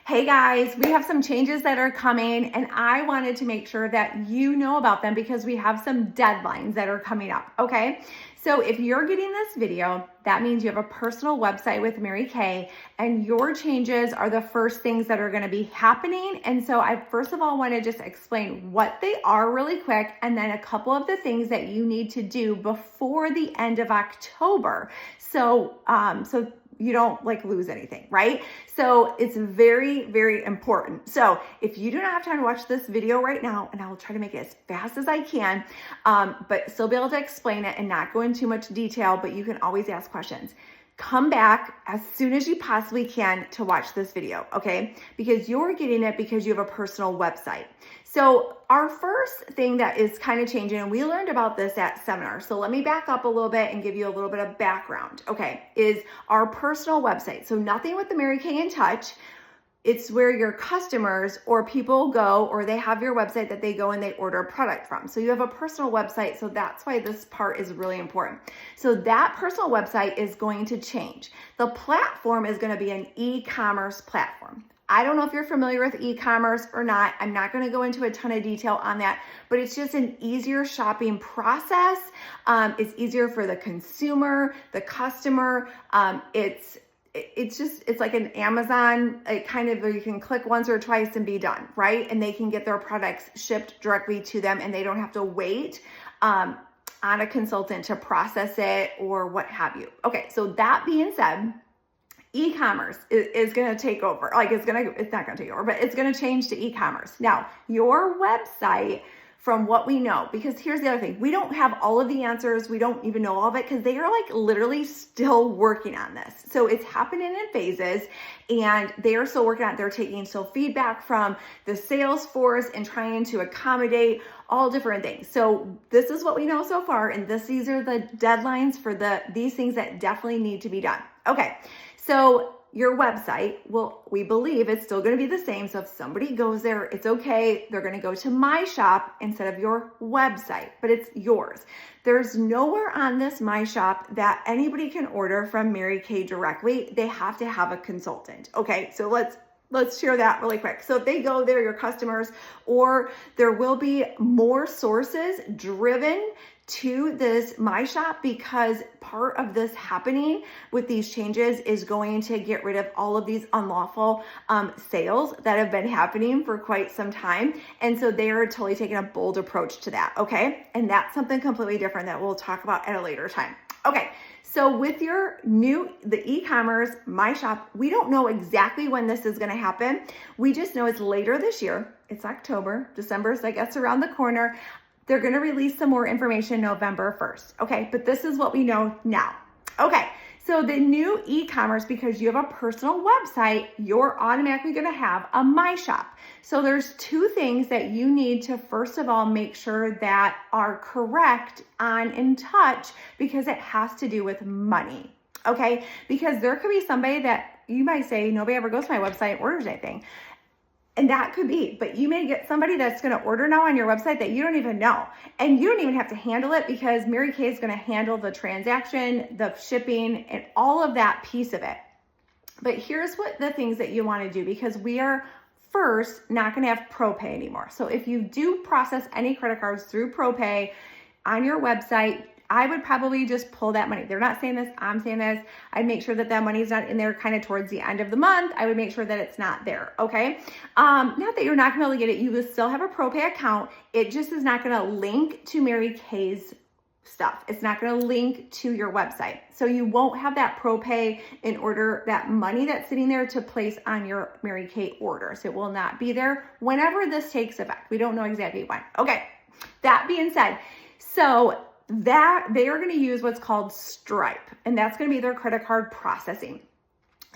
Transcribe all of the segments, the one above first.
Hey guys, we have some changes that are coming and I wanted to make sure that you know about them because we have some deadlines that are coming up, okay? So if you're getting this video, that means you have a personal website with Mary Kay and your changes are the first things that are gonna be happening. And so I first of all wanna just explain what they are really quick and then a couple of the things that you need to do before the end of October. So you don't lose anything, right? So it's very, very important. So if you do not have time to watch this video right now, and I will try to make it as fast as I can, but still be able to explain it and not go into too much detail, but you can always ask questions. Come back as soon as you possibly can to watch this video, okay? Because you're getting it because you have a personal website. So our first thing that is kind of changing, and we learned about this at seminar. So let me back up a little bit and give you a little bit of background, okay? Is our personal website. So nothing with the Mary Kay in Touch. It's where your customers or people go, or they have your website that they go and they order a product from. So you have a personal website. So that's why this part is really important. So that personal website is going to change. The platform is going to be an e-commerce platform. I don't know if you're familiar with e-commerce or not. I'm not going to go into a ton of detail on that, but it's just an easier shopping process. It's easier for the consumer, the customer. It's like an Amazon, you can click once or twice and be done, right? And they can get their products shipped directly to them and they don't have to wait on a consultant to process it or what have you. Okay, so that being said, e-commerce is going to take over. It's not going to take over, but it's going to change to e-commerce. Now, your website, from what we know, because here's the other thing, we don't have all of the answers. We don't even know all of it because they are literally still working on this. So it's happening in phases and they are still working on it. They're taking still feedback from the sales force and trying to accommodate all different things. So this is what we know so far. And these are the deadlines for these things that definitely need to be done. Okay. So your website, we believe it's still going to be the same. So if somebody goes there, it's okay. They're going to go to My Shop instead of your website, but it's yours. There's nowhere on this My Shop that anybody can order from Mary Kay directly. They have to have a consultant. Okay, so let's share that really quick. So if they go there, your customers, or there will be more sources driven to this My Shop because part of this happening with these changes is going to get rid of all of these unlawful sales that have been happening for quite some time. And so they are totally taking a bold approach to that, okay? And that's something completely different that we'll talk about at a later time. Okay, so with the e-commerce My Shop, we don't know exactly when this is gonna happen. We just know it's later this year. It's October, December's, I guess, around the corner. They're going to release some more information November 1st. Okay, but this is what we know now. Okay, so the new e-commerce, because you have a personal website, you're automatically going to have a My Shop. So there's two things that you need to, first of all, make sure that are correct on In Touch because it has to do with money. Okay, because there could be somebody that you might say, nobody ever goes to my website and orders anything. And that could be, but you may get somebody that's going to order now on your website that you don't even know. And you don't even have to handle it because Mary Kay is going to handle the transaction, the shipping, and all of that piece of it. But here's what the things that you want to do, because we are first not going to have ProPay anymore. So if you do process any credit cards through ProPay on your website, I would probably just pull that money. They're not saying this, I'm saying this. I'd make sure that that money is not in there kind of towards the end of the month. I would make sure that it's not there, okay? Not that you're not gonna be able to get it. You will still have a ProPay account. It just is not gonna link to Mary Kay's stuff. It's not gonna link to your website. So you won't have that ProPay in order, that money that's sitting there to place on your Mary Kay orders. It will not be there whenever this takes effect. We don't know exactly when. Okay, that being said, so that they are going to use what's called Stripe, and that's going to be their credit card processing.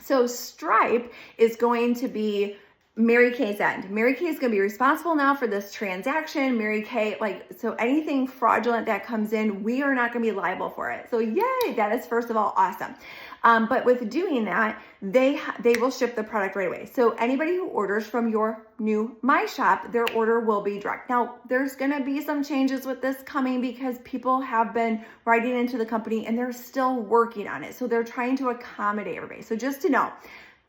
So Stripe is going to be Mary Kay's end. Mary Kay is going to be responsible now for this transaction. Mary Kay, so anything fraudulent that comes in, we are not going to be liable for it. So yay, that is first of all awesome. But with doing that, they will ship the product right away. So anybody who orders from your new My Shop, their order will be direct. Now, there's going to be some changes with this coming because people have been writing into the company and they're still working on it. So they're trying to accommodate everybody. So just to know,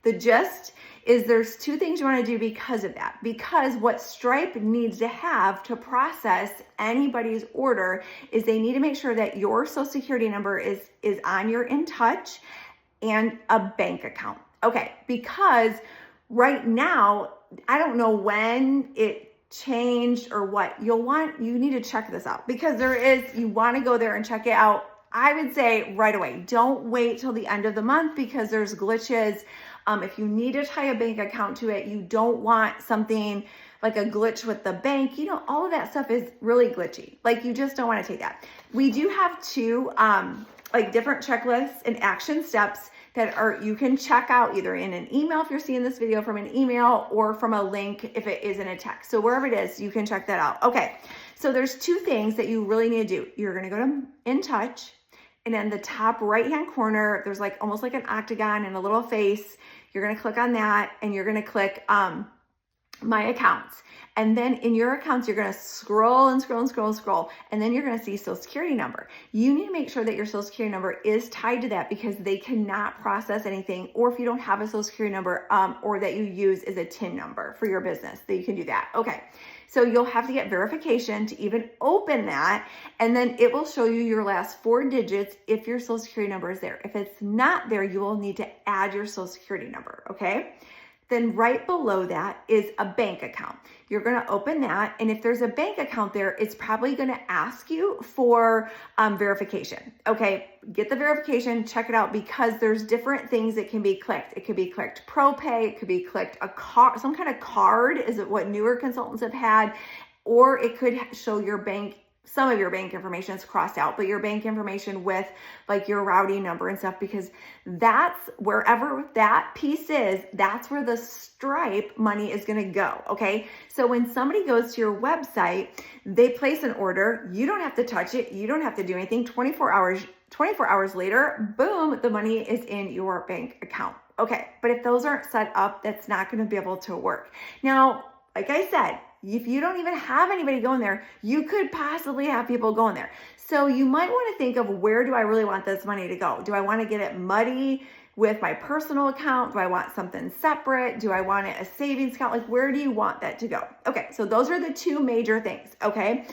the gist is there's two things you want to do because of that. Because what Stripe needs to have to process anybody's order is they need to make sure that your social security number is on your In Touch and a bank account. Okay, because right now, I don't know when it changed or what. You need to check this out because you want to go there and check it out. I would say right away. Don't wait till the end of the month because there's glitches. If you need to tie a bank account to it, you don't want something like a glitch with the bank. All of that stuff is really glitchy. Like you just don't want to take that. We do have two different checklists and action steps that you can check out either in an email if you're seeing this video from an email or from a link if it is in a text. So wherever it is, you can check that out. Okay, so there's two things that you really need to do. You're going to go to In Touch, and in the top right-hand corner, there's almost like an octagon and a little face. You're going to click on that, and you're going to click My Accounts. And then in your accounts, you're going to scroll and scroll and scroll and scroll. And then you're going to see social security number. You need to make sure that your social security number is tied to that because they cannot process anything. Or if you don't have a social security number or that you use as a TIN number for your business, that you can do that. Okay. So you'll have to get verification to even open that. And then it will show you your last 4 digits if your social security number is there. If it's not there, you will need to add your social security number. Okay. Then right below that is a bank account. You're going to open that. And if there's a bank account there, it's probably going to ask you for verification. Okay, get the verification, check it out because there's different things that can be clicked. It could be clicked ProPay. It could be clicked some kind of card is what newer consultants have had, or it could show your bank. Some of your bank information is crossed out, but your bank information with your routing number and stuff, because that's wherever that piece is, that's where the Stripe money is going to go. Okay. So when somebody goes to your website, they place an order, you don't have to touch it. You don't have to do anything. 24 hours later, boom, the money is in your bank account. Okay. But if those aren't set up, that's not going to be able to work. Now, like I said, if you don't even have anybody going there, you could possibly have people going there. So you might want to think of, where do I really want this money to go? Do I want to get it muddy with my personal account? Do I want something separate? Do I want it a savings account? Where do you want that to go? Okay, so those are the two major things, okay?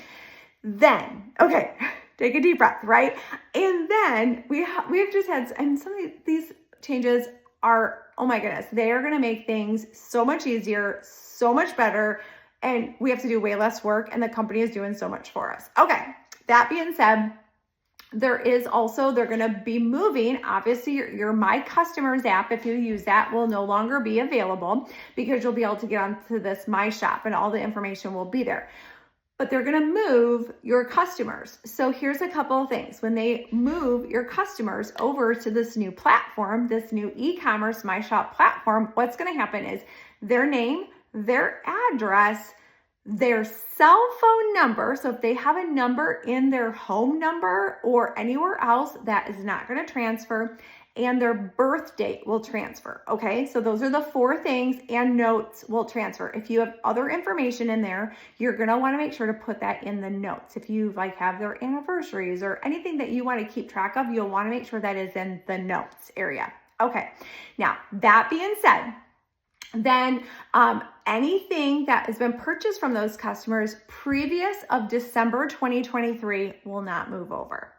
Then, okay, take a deep breath, right? And then we have just had, and some of these changes are, oh my goodness, they are going to make things so much easier, so much better. And we have to do way less work, and the company is doing so much for us. Okay, that being said, they're going to be moving, obviously your My Customers app, if you use that, will no longer be available because you'll be able to get onto this My Shop and all the information will be there. But they're going to move your customers. So here's a couple of things. When they move your customers over to this new platform, this new e-commerce My Shop platform, what's going to happen is their name, their address, their cell phone number. So if they have a number in their home number or anywhere else, that is not going to transfer, and their birth date will transfer. Okay, so those are the 4 things, and notes will transfer. If you have other information in there, you're going to want to make sure to put that in the notes. If you have their anniversaries or anything that you want to keep track of, you'll want to make sure that is in the notes area. Okay, now that being said, then anything that has been purchased from those customers previous of December 2023 will not move over.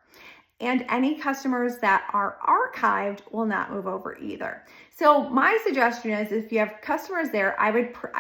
And any customers that are archived will not move over either. So my suggestion is, if you have customers there, I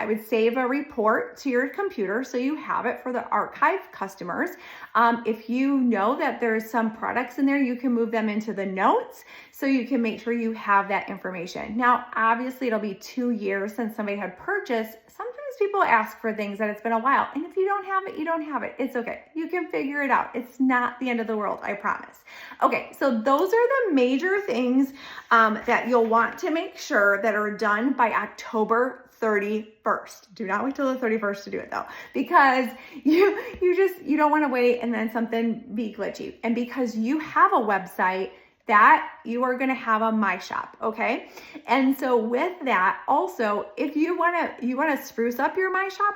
would save a report to your computer so you have it for the archived customers. If you know that there's some products in there, you can move them into the notes so you can make sure you have that information. Now, obviously, it'll be 2 years since somebody had purchased. Sometimes people ask for things that it's been a while, and if you don't have it, you don't have it. It's okay. You can figure it out. It's not the end of the world, I promise. Okay, so those are the major things that you'll want to make sure that are done by October 31st. Do not wait till the 31st to do it though, because you don't want to wait and then something be glitchy. And because you have a website, that you are going to have on My Shop. Okay. And so with that, also, if you want to spruce up your My Shop,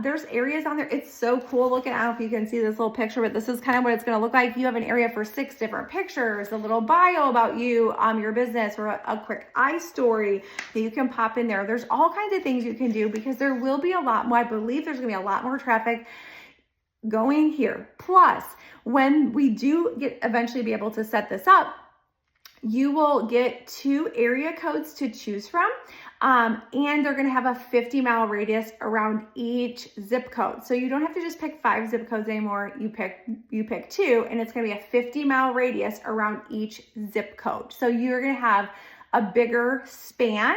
there's areas on there. It's so cool looking. I don't know if you can see this little picture, but this is kind of what it's going to look like. You have an area for 6 different pictures, a little bio about you, your business, or a quick iStory that you can pop in there. There's all kinds of things you can do because there will be a lot more. I believe there's going to be a lot more traffic going here. Plus, when we do eventually be able to set this up, you will get 2 area codes to choose from, and they're going to have a 50-mile radius around each zip code. So you don't have to just pick 5 zip codes anymore. You pick 2, and it's going to be a 50-mile radius around each zip code. So you're going to have a bigger span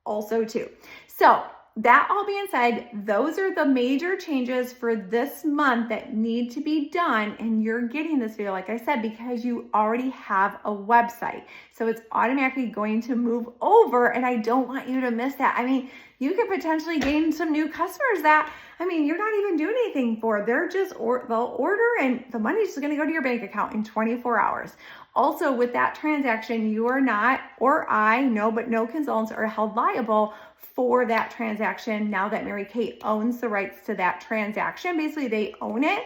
also too. So that all being said, those are the major changes for this month that need to be done. And you're getting this video, like I said, because you already have a website. So it's automatically going to move over, and I don't want you to miss that. I mean, you could potentially gain some new customers that, you're not even doing anything for. They'll order and the money's just going to go to your bank account in 24 hours. Also, with that transaction, you are not, or I know, but no consultants are held liable for that transaction now that Mary Kate owns the rights to that transaction. Basically, they own it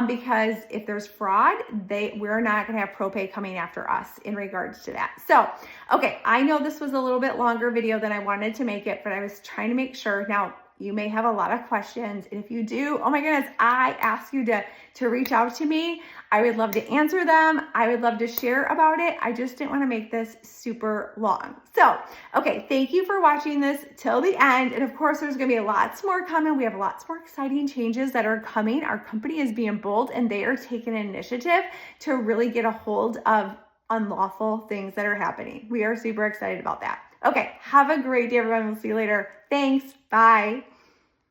because if there's fraud, we're not going to have ProPay coming after us in regards to that. So, okay, I know this was a little bit longer video than I wanted to make it, but I was trying to make sure. Now, you may have a lot of questions, and if you do, oh my goodness, I ask you to reach out to me. I would love to answer them. I would love to share about it. I just didn't want to make this super long. So, okay, thank you for watching this till the end. And of course, there's going to be lots more coming. We have lots more exciting changes that are coming. Our company is being bold, and they are taking an initiative to really get a hold of unlawful things that are happening. We are super excited about that. Okay, have a great day, everyone. We'll see you later. Thanks. Bye.